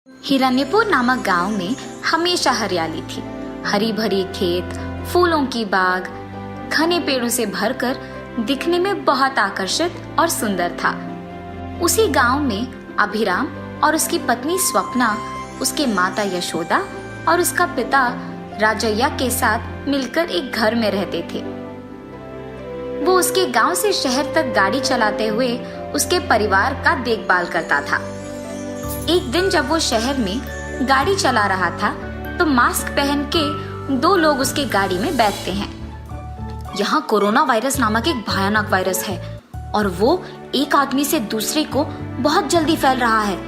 हिरण्यपुर नामक गांव में हमेशा हरियाली थी। हरी भरी खेत, फूलों की बाग, घने पेड़ों से भरकर दिखने में बहुत आकर्षित और सुंदर था। उसी गांव में अभिराम और उसकी पत्नी स्वप्ना, उसके माता यशोदा और उसका पिता राजैया के साथ मिलकर एक घर में रहते थे। वो उसके गांव से शहर तक गाड़ी चलाते हुए उसके परिवार का देखभाल करता था। एक दिन जब वो शहर में गाड़ी चला रहा था तो मास्क पहन के दो लोग उसके गाड़ी में बैठते हैं। यहाँ कोरोना वायरस नामक एक भयानक वायरस है और वो एक आदमी से दूसरे को बहुत जल्दी फैल रहा है।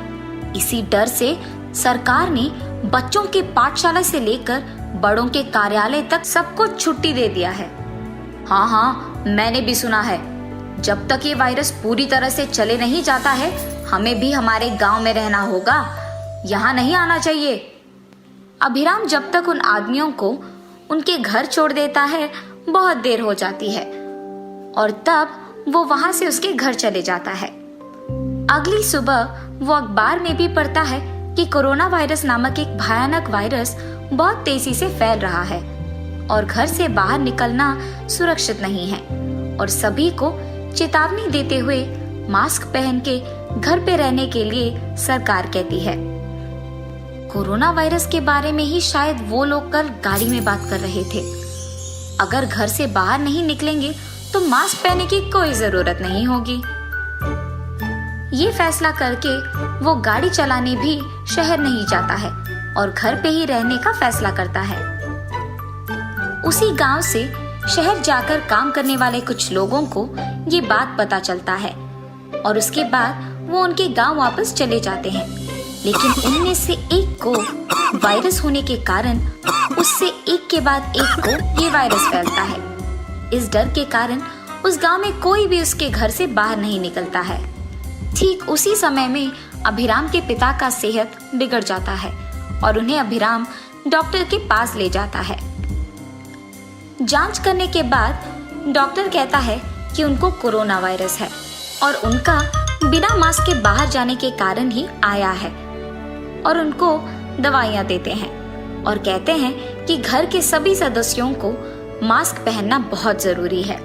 इसी डर से सरकार ने बच्चों के पाठशाला से लेकर बड़ों के कार्यालय तक सबको छुट्टी दे दिया है। हाँ, मैंने भी सुना है। जब तक ये वायरस पूरी तरह से चले नहीं जाता है, हमें भी हमारे गांव में रहना होगा, यहाँ नहीं आना चाहिए। अभिराम जब तक उन आदमियों को उनके घर छोड़ देता है, बहुत देर हो जाती है और तब वो वहां से उसके घर चले जाता है। अगली सुबह वो अखबार में भी पढ़ता है कि कोरोना वायरस नामक एक भयानक वायरस बहुत तेजी से फैल रहा है और घर से बाहर निकलना सुरक्षित नहीं है और सभी को चेतावनी देते हुए मास्क पहन के घर पे रहने के लिए सरकार कहती है। कोरोना वायरस के बारे में ही शायद वो लोग कल गाड़ी में बात कर रहे थे। अगर घर से बाहर नहीं निकलेंगे तो मास्क पहनने की कोई जरूरत नहीं होगी। ये फैसला करके वो गाड़ी चलाने भी शहर नहीं जाता है और घर पे ही रहने का फैसला करता है। उसी गांव से शहर जाकर काम करने वाले कुछ लोगों को ये बात पता चलता है और उसके बाद वो उनके गांव वापस चले जाते हैं। लेकिन उनमें से एक को वायरस होने के कारण उससे एक के बाद एक को ये वायरस फैलता है। इस डर के कारण उस गांव में कोई भी उसके घर से बाहर नहीं निकलता है। ठीक उसी समय में अभिराम के पिता का सेहत बिगड़ जाता है और उन्हें अभिराम डॉक्टर के पास ले जाता है। जांच करने के बाद डॉक्टर कहता है कि उनको कोरोना वायरस है और उनका बिना मास्क के बाहर जाने के कारण ही आया है और उनको दवाइयां देते हैं और कहते हैं कि घर के सभी सदस्यों को मास्क पहनना बहुत जरूरी है।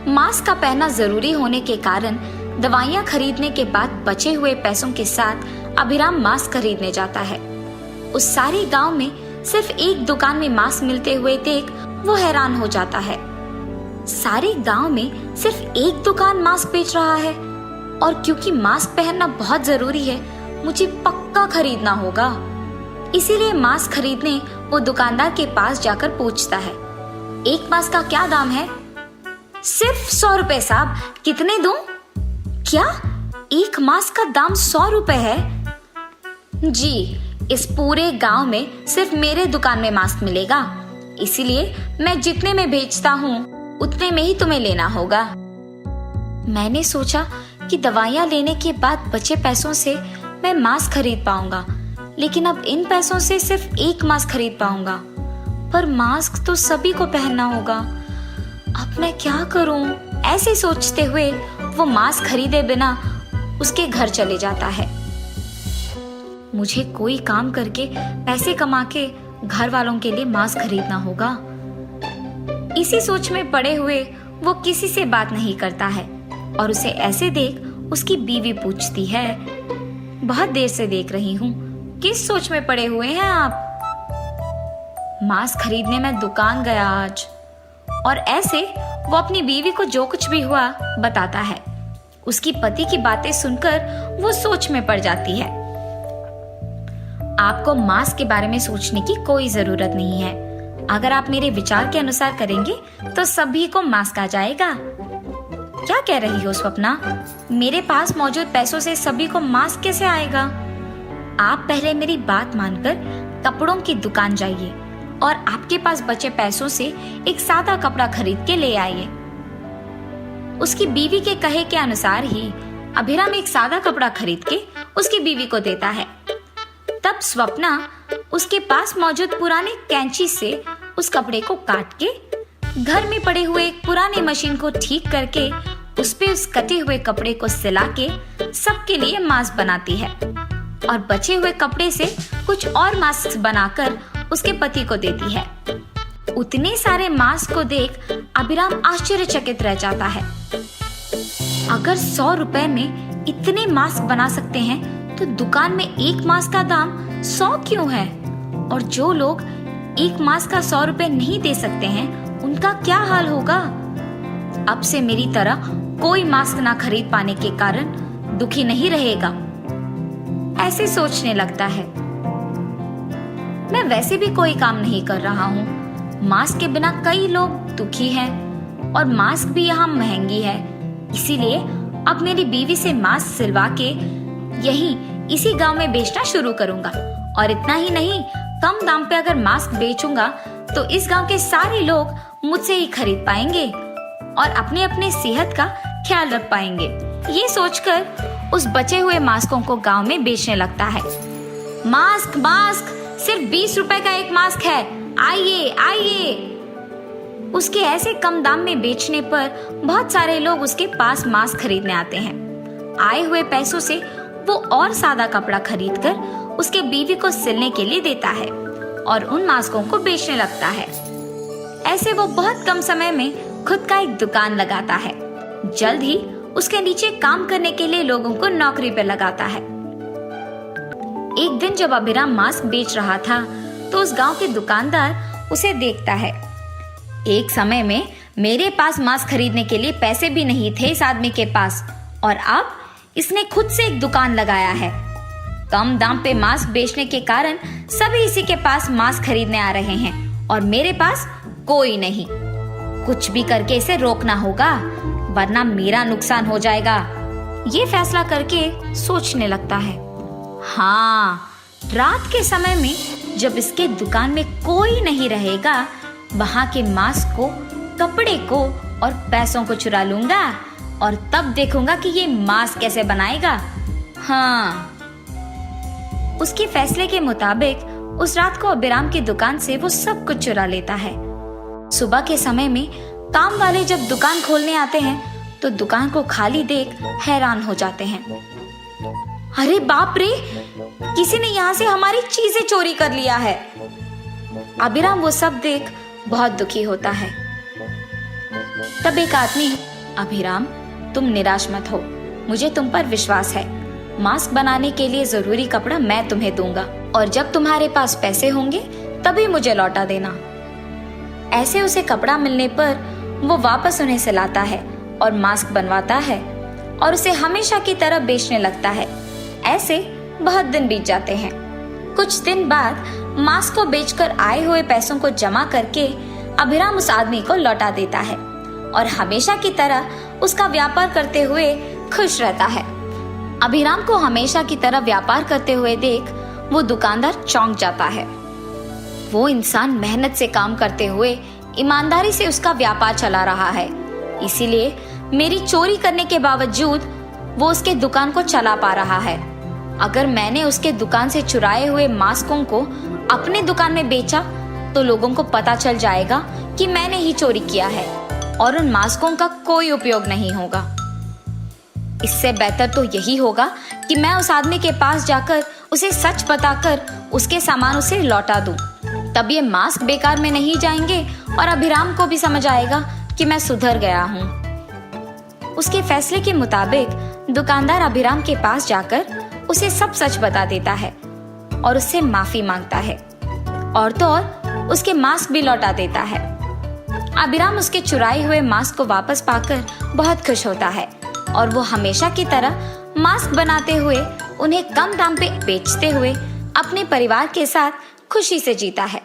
मास्क का पहनना जरूरी होने के कारण दवाइयां खरीदने के बाद बचे हुए पैसों के साथ अभिराम मास्क खरीदने जाता है। उस सारे गांव में सिर्फ एक दुकान में मास्क मिलते हुए देख वो हैरान हो जाता है। सारे गांव में सिर्फ एक दुकान मास्क बेच रहा है और क्योंकि मास्क पहनना बहुत जरूरी है, मुझे पक्का खरीदना होगा। इसीलिए मास्क खरीदने वो दुकानदार के पास जाकर पूछता है, एक मास्क का क्या दाम है? सिर्फ 100 रुपए साहब। कितने दूं? क्या एक मास्क का दाम 100 रुपए है? जी, इस पूरे गांव में सिर्फ मेरे दुकान में मास्क मिलेगा, इसीलिए मैं जितने में बेचता हूँ उतने में ही तुम्हें लेना होगा। मैंने सोचा कि दवाइयाँ लेने के बाद बचे पैसों से मैं मास्क खरीद पाऊंगा, लेकिन अब इन पैसों से सिर्फ एक मास्क खरीद पाऊंगा। पर मास्क तो सभी को पहनना होगा, अब मैं क्या करूं? ऐसे सोचते हुए वो मास्क खरीदे बिना उसके घर चले जाता है। मुझे कोई काम करके पैसे कमा के घर वालों के लिए मास्क खरीदना होगा। इसी सोच में पड़े हुए वो किसी से बात नहीं करता है और उसे ऐसे देख उसकी बीवी पूछती है, बहुत देर से देख रही हूँ, किस सोच में पड़े हुए हैं आप? मास्क खरीदने मैं दुकान गया आज। और ऐसे वो अपनी बीवी को जो कुछ भी हुआ बताता है। उसकी पति की बातें सुनकर वो सोच में पड़ जाती है। आपको मास्क के बारे में सोचने की कोई जरूरत नहीं है। अगर आप मेरे विचार के अनुसार करेंगे तो सभी को मास्क आ जाएगा। क्या कह रही हो स्वप्ना? मेरे पास मौजूद पैसों से सभी को मास्क कैसे आएगा? आप पहले मेरी बात मानकर कपड़ों की दुकान जाइए और आपके पास बचे पैसों से एक सादा कपड़ा खरीद के ले आइए। उसकी बीवी के कहे के अनुसार ही अभिराम एक सादा कपड़ा खरीद के उसकी बीवी को देता है। तब स्वप्ना उसके पास मौजूद पुराने कैंची से उस कपड़े को काट के घर में पड़े हुए एक पुराने मशीन को ठीक करके उस पे उस कटे हुए कपड़े को सिला के सबके लिए मास्क बनाती है और बचे हुए कपड़े से कुछ और मास्क बनाकर उसके पति को देती है। उतने सारे मास्क को देख अभिराम आश्चर्यचकित रह जाता है। अगर 100 रुपए में इतने मास्क बना सकते हैं तो दुकान में एक मास्क का दाम 100 क्यों है? और जो लोग एक मास्क का 100 रुपए नहीं दे सकते हैं उनका क्या हाल होगा? अब से मेरी तरह कोई मास्क ना खरीद पाने के कारण दुखी नहीं रहेगा, ऐसे सोचने लगता है। मैं वैसे भी कोई काम नहीं कर रहा हूँ, मास्क के बिना कई लोग दुखी हैं और मास्क भी यहाँ महंगी है, इसीलिए अब मेरी बीवी से मास्क सिलवा के इसी गांव में बेचना शुरू करूंगा। और इतना ही नहीं, कम दाम पे अगर मास्क बेचूंगा तो इस गांव के सारे लोग मुझसे ही खरीद पाएंगे और अपने अपने सेहत का ख्याल रख पाएंगे। ये सोचकर उस बचे हुए मास्कों को गांव में बेचने लगता है। मास्क मास्क, सिर्फ 20 रुपए का एक मास्क है, आइए आइए। उसके ऐसे कम दाम में बेचने पर बहुत सारे लोग उसके पास मास्क खरीदने आते हैं। आए हुए पैसों से वो और सादा कपड़ा खरीदकर उसके बीवी को सिलने के लिए देता है और उन मास्कों को बेचने लगता है। ऐसे वो बहुत कम समय में खुद का एक दुकान लगाता है। जल्द ही उसके नीचे काम करने के लिए लोगों को नौकरी पर लगाता है। एक दिन जब अभिराम मास्क बेच रहा था तो उस गांव के दुकानदार उसे देखता है। एक समय में मेरे पास मास्क खरीदने के लिए पैसे भी नहीं थे इस आदमी के पास, और अब इसने खुद से एक दुकान लगाया है। कम दाम पे मास्क बेचने के कारण सभी इसी के पास मास्क खरीदने आ रहे हैं और मेरे पास कोई नहीं। कुछ भी करके इसे रोकना होगा वरना मेरा नुकसान हो जाएगा। ये फैसला करके सोचने लगता है। हाँ, रात के समय में जब इसके दुकान में कोई नहीं रहेगा, वहां के मास्क को, कपड़े को और पैसों को चुरा लूंगा और तब देखूंगा कि ये मास्क कैसे बनाएगा। हाँ, उसके फैसले के मुताबिक उस रात को अभिराम की दुकान से वो सब कुछ चुरा लेता है। सुबह के समय में काम वाले जब दुकान खोलने आते हैं तो दुकान को खाली देख हैरान हो जाते हैं। अरे बाप रे, किसी ने यहाँ से हमारी चीजें चोरी कर लिया है। अभिराम वो सब देख बहुत दुखी होता है। तब एक आदमी, अभिराम तुम निराश मत हो, मुझे तुम पर विश्वास है। मास्क बनाने के लिए जरूरी कपड़ा मैं तुम्हें दूंगा और जब तुम्हारे पास पैसे होंगे तभी मुझे लौटा देना। ऐसे उसे कपड़ा मिलने पर वो वापस उन्हें सिलाता है और मास्क बनवाता है और उसे हमेशा की तरह बेचने लगता है। ऐसे बहुत दिन बीत जाते हैं। कुछ दिन बाद मास्क को बेचकर आए हुए पैसों को जमा करके अभिराम उस आदमी को लौटा देता है और हमेशा की तरह उसका व्यापार करते हुए खुश रहता है। अभिराम को हमेशा की तरह व्यापार करते हुए देख वो दुकानदार चौंक जाता है। वो इंसान मेहनत से काम करते हुए ईमानदारी से उसका व्यापार चला रहा है, इसीलिए मेरी चोरी करने के बावजूद वो उसके दुकान को चला पा रहा है। अगर मैंने उसके दुकान से चुराए हुए मास्कों को अपने दुकान में बेचा तो लोगों को पता चल जाएगा कि मैंने ही चोरी किया है और उन मास्कों का कोई उपयोग नहीं होगा। इससे बेहतर तो यही होगा कि मैं उस आदमी के पास जाकर उसे सच बताकर उसके सामान उसे लौटा दूं। तब ये मास्क बेकार में नहीं जाएंगे और अभिराम को भी समझ आएगा कि मैं सुधर गया हूँ। उसके फैसले के मुताबिक दुकानदार अभिराम के पास जाकर उसे सब सच बता देता है और उससे माफी मांगता है और तो और उसके मास्क भी लौटा देता है। अभिराम उसके चुराए हुए मास्क को वापस पाकर बहुत खुश होता है और वो हमेशा की तरह मास्क बनाते हुए उन्हें कम दाम पे बेचते हुए अपने परिवार के साथ खुशी से जीता है।